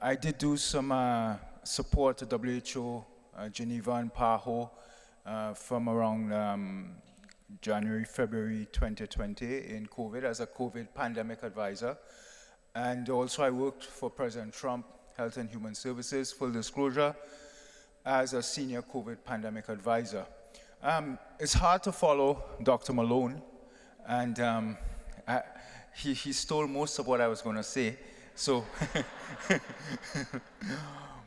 I did do some support to WHO, Geneva and PAHO from around January, February 2020 in COVID as a COVID pandemic advisor. And also I worked for President Trump, Health and Human Services, full disclosure, as a senior COVID pandemic advisor. It's hard to follow Dr. Malone, and he stole most of what I was going to say. So,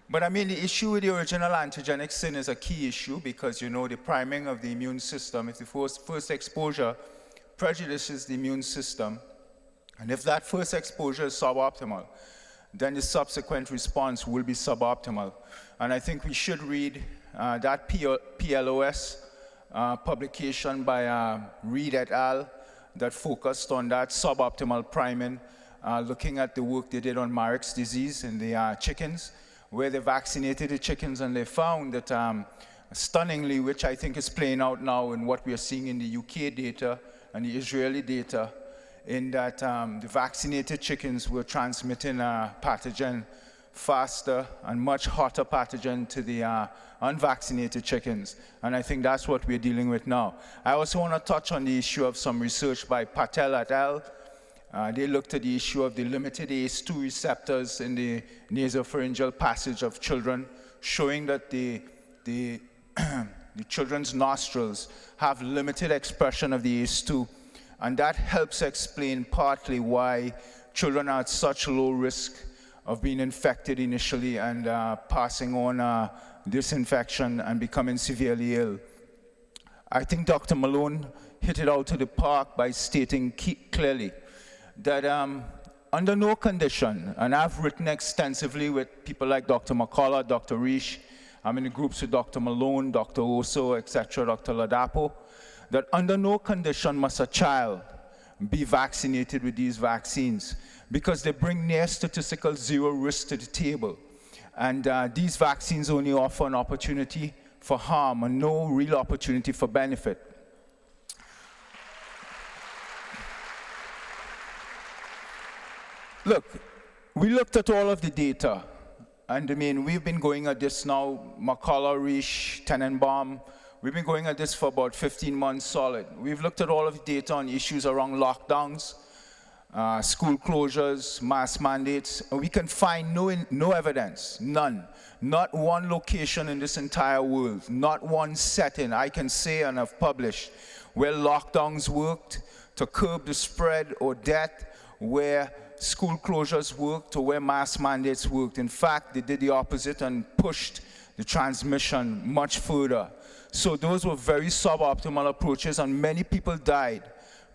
but I mean, the issue with the original antigenic sin is a key issue because, you know, the priming of the immune system, if the first exposure prejudices the immune system, and if that first exposure is suboptimal, then the subsequent response will be suboptimal. And I think we should read that PLOS publication by Reed et al. That focused on that suboptimal priming, looking at the work they did on Marek's disease in the chickens, where they vaccinated the chickens, and they found that stunningly, which I think is playing out now in what we are seeing in the UK data and the Israeli data, in that the vaccinated chickens were transmitting a pathogen faster and much hotter pathogen to the unvaccinated chickens. And I think that's what we're dealing with now. I also want to touch on the issue of some research by Patel et al. They looked at the issue of the limited ACE2 receptors in the nasopharyngeal passage of children, showing that the children's nostrils have limited expression of the ACE2. And that helps explain partly why children are at such low risk of being infected initially and passing on this infection and becoming severely ill. I think Dr. Malone hit it out of the park by stating clearly that under no condition, and I've written extensively with people like Dr. McCullough, Dr. Reish, I'm in the groups with Dr. Malone, Dr. Oso, etc., Dr. Ladapo, that under no condition must a child be vaccinated with these vaccines, because they bring near statistical zero risk to the table. And these vaccines only offer an opportunity for harm and no real opportunity for benefit. Look, we looked at all of the data, and I mean, we've been going at this now, McCullough, Reish, Tenenbaum, we've been going at this for about 15 months solid. We've looked at all of the data on issues around lockdowns, school closures, mask mandates, and we can find no evidence, none. Not one location in this entire world, not one setting I can say and have published where lockdowns worked to curb the spread or death, where school closures worked or where mask mandates worked. In fact, they did the opposite and pushed the transmission much further. So those were very suboptimal approaches, and many people died.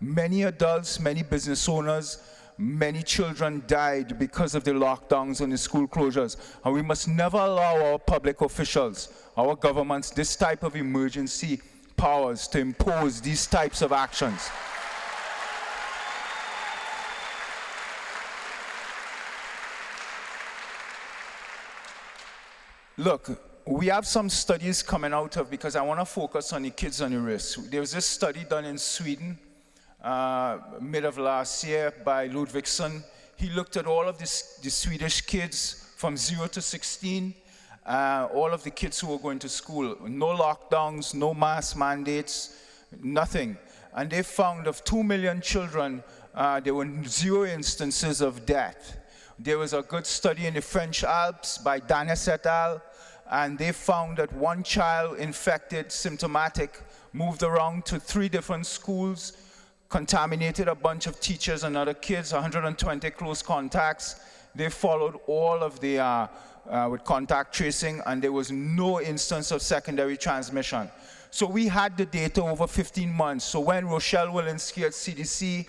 Many adults, many business owners, many children died because of the lockdowns and the school closures. And we must never allow our public officials, our governments, this type of emergency powers to impose these types of actions. Look, we have some studies coming out of, because I want to focus on the kids on the risk. There was this study done in Sweden, mid of last year by Ludvigsson. He looked at all of the Swedish kids from 0 to 16, all of the kids who were going to school. No lockdowns, no mask mandates, nothing. And they found of 2 million children, there were 0 instances of death. There was a good study in the French Alps by Danes et al., and they found that one child infected, symptomatic, moved around to 3 different schools, contaminated a bunch of teachers and other kids, 120 close contacts. They followed all of the, with contact tracing, and there was no instance of secondary transmission. So we had the data over 15 months. So when Rochelle Walensky at CDC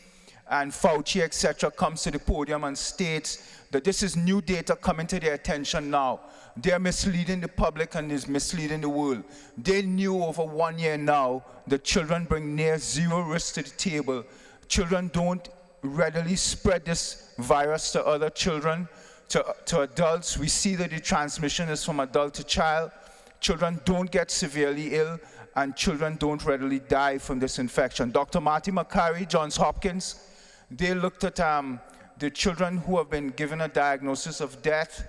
and Fauci, etc., comes to the podium and states that this is new data coming to their attention now, they're misleading the public and is misleading the world. They knew over 1 year now that children bring near 0 risk to the table. Children don't readily spread this virus to other children, to adults. We see that the transmission is from adult to child. Children don't get severely ill, and children don't readily die from this infection. Dr. Marty Makary, Johns Hopkins, they looked at the children who have been given a diagnosis of death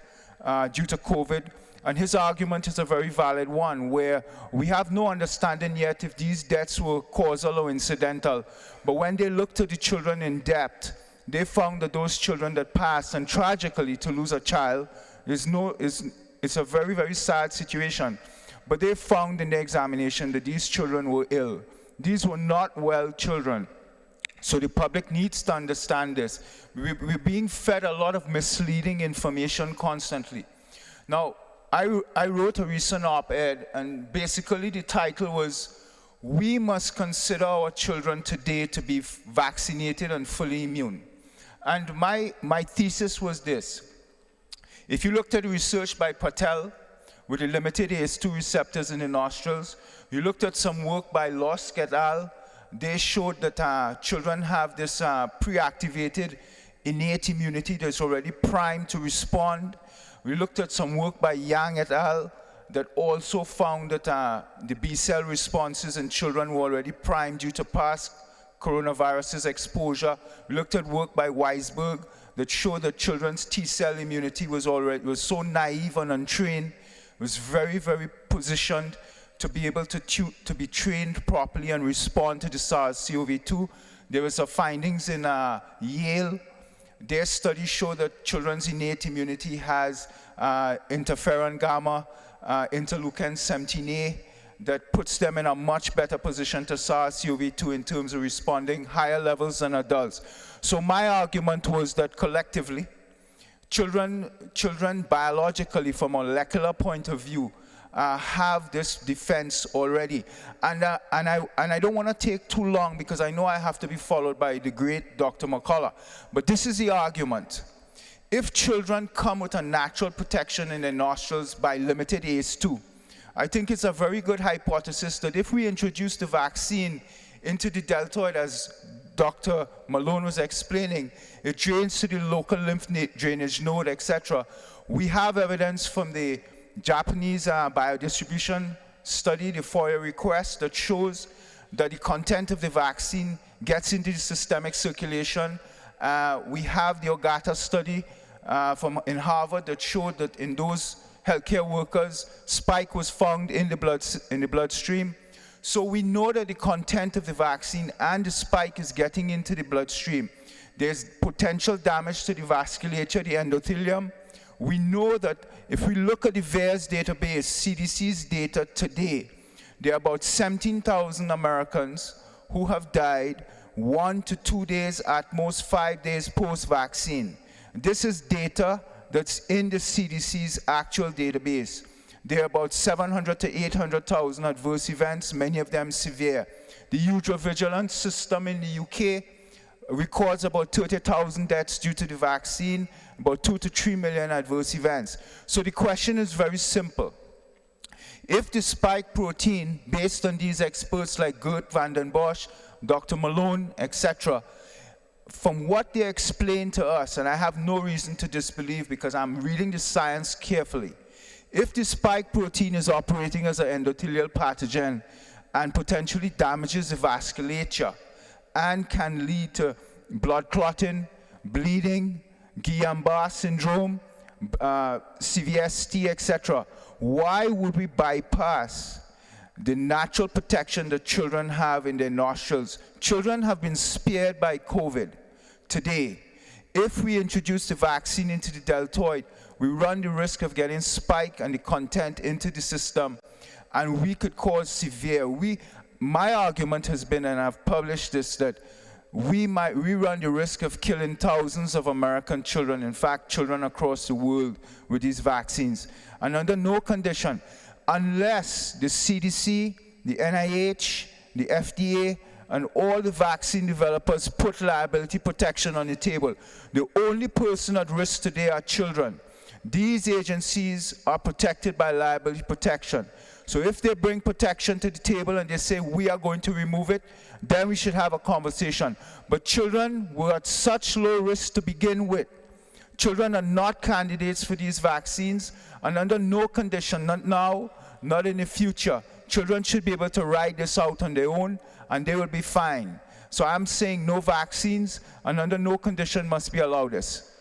due to COVID. And his argument is a very valid one, where we have no understanding yet if these deaths were causal or incidental. But when they looked at the children in depth, they found that those children that passed, and tragically to lose a child, it's a very, very sad situation. But they found in the examination that these children were ill. These were not well children. So the public needs to understand this. We're being fed a lot of misleading information constantly. Now, I wrote a recent op-ed, and basically the title was, "We must consider our children today to be vaccinated and fully immune." And my thesis was this. If you looked at the research by Patel with the limited ACE2 receptors in the nostrils, you looked at some work by Losk et al., they showed that children have this pre-activated innate immunity that's already primed to respond. We looked at some work by Yang et al. That also found that the B-cell responses in children were already primed due to past coronavirus exposure. We looked at work by Weisberg that showed that children's T-cell immunity was so naive and untrained, was very, very positioned to be able to be trained properly and respond to the SARS-CoV-2. There was findings in Yale. Their study showed that children's innate immunity has interferon gamma, interleukin 17A, that puts them in a much better position to SARS-CoV-2 in terms of responding higher levels than adults. So my argument was that collectively, children biologically, from a molecular point of view, have this defense already. And I don't want to take too long because I know I have to be followed by the great Dr. McCullough. But this is the argument. If children come with a natural protection in their nostrils by limited ACE2, I think it's a very good hypothesis that if we introduce the vaccine into the deltoid, as Dr. Malone was explaining, it drains to the local lymph drainage node, etc. We have evidence from the Japanese biodistribution study, the FOIA request, that shows that the content of the vaccine gets into the systemic circulation. We have the Ogata study in Harvard that showed that in those healthcare workers, spike was found in the bloodstream. So we know that the content of the vaccine and the spike is getting into the bloodstream. There's potential damage to the vasculature, the endothelium. We know that if we look at the VAERS database, CDC's data today, there are about 17,000 Americans who have died 1 to 2 days, at most 5 days post-vaccine. This is data that's in the CDC's actual database. There are about 700 to 800,000 adverse events, many of them severe. The usual vigilance system in the UK records about 30,000 deaths due to the vaccine, about 2 to 3 million adverse events. So the question is very simple. If the spike protein, based on these experts like Gert van den Bosch, Dr. Malone, etc., from what they explain to us, and I have no reason to disbelieve because I'm reading the science carefully, if the spike protein is operating as an endothelial pathogen and potentially damages the vasculature and can lead to blood clotting, bleeding, Guillain-Barré syndrome, CVST, etc., why would we bypass the natural protection that children have in their nostrils? Children have been spared by COVID. Today, if we introduce the vaccine into the deltoid, we run the risk of getting spike and the content into the system, and we could cause severe. My argument has been, and I've published this, that we run the risk of killing thousands of American children, in fact, children across the world, with these vaccines. And under no condition, unless the CDC, the NIH, the FDA, and all the vaccine developers put liability protection on the table. The only person at risk today are children. These agencies are protected by liability protection. So if they bring protection to the table and they say we are going to remove it, then we should have a conversation. But children were at such low risk to begin with. Children are not candidates for these vaccines, and under no condition, not now, not in the future, children should be able to ride this out on their own, and they will be fine. So I'm saying no vaccines, and under no condition must we allow this.